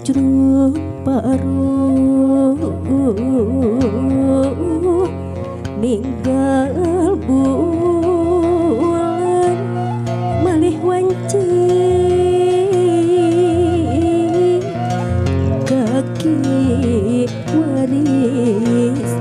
Cujruk paruh ninggal bulan malih wancing kaki waris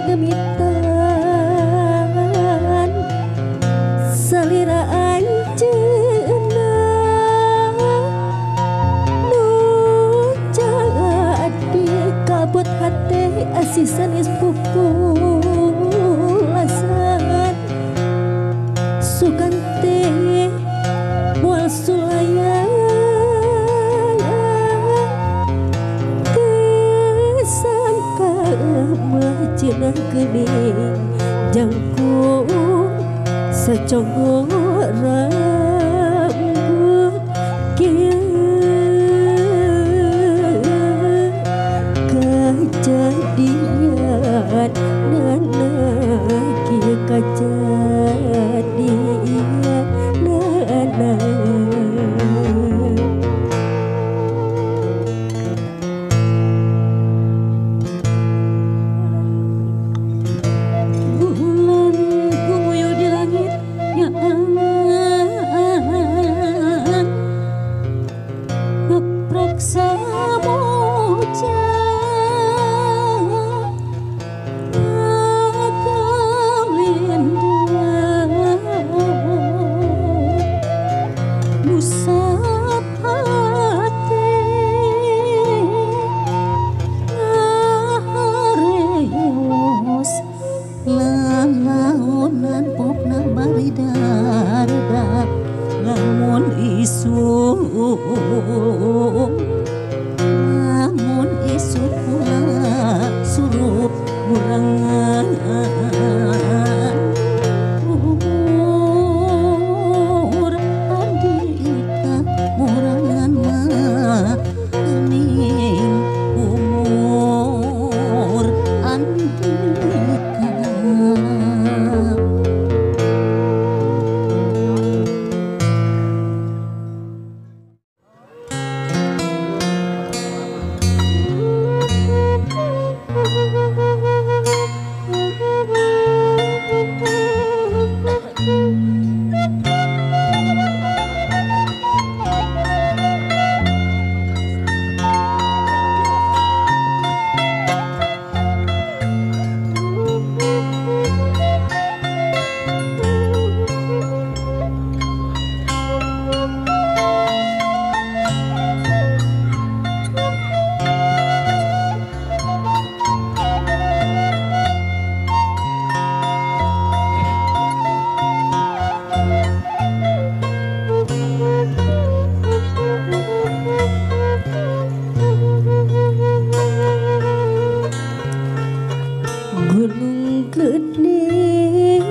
gemitan salira anjeunna nu jadi kabut hate asisan pupulasan sugante moal sulaya Cina gening jangkung seconggo rambut kieu kejadian nana kieu kejadian nana namun isu pula suruh murangan umur andika murangan mah kening umur andika Gunung gede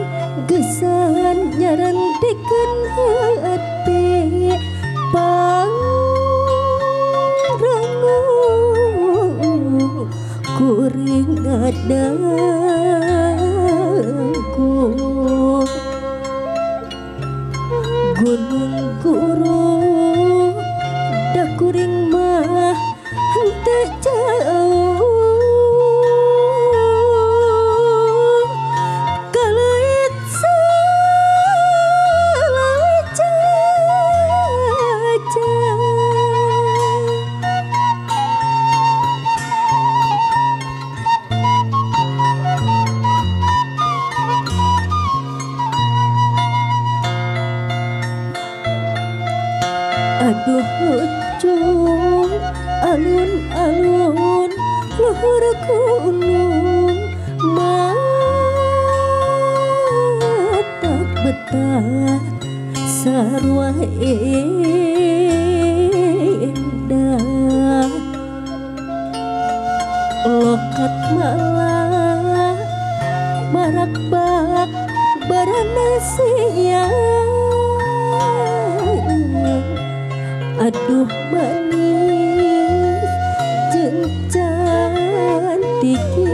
gesan nyarantikeun hati pangrangu kuring ngadangku gunung guru da kuring mah henteu jauh aduh ucung alun-alun luhur gunung matak betah sarua indah lokat malah barak bak barana siang aduh manis jeung cantik ku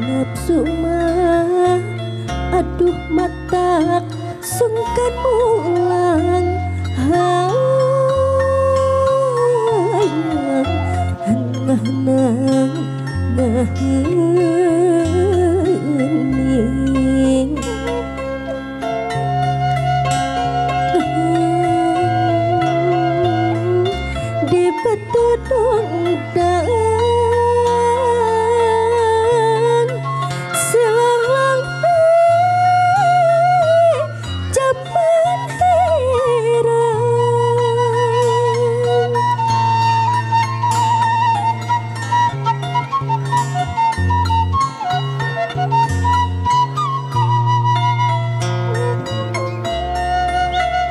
nafsu mah aduh matak sungkan mulang hayang nang ngahening di petudung dang silang jaman heran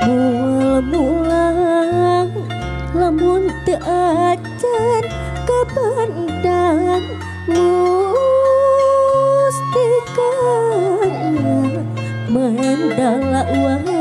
mual mulang lamun teu acan kapandang mustika mandala wae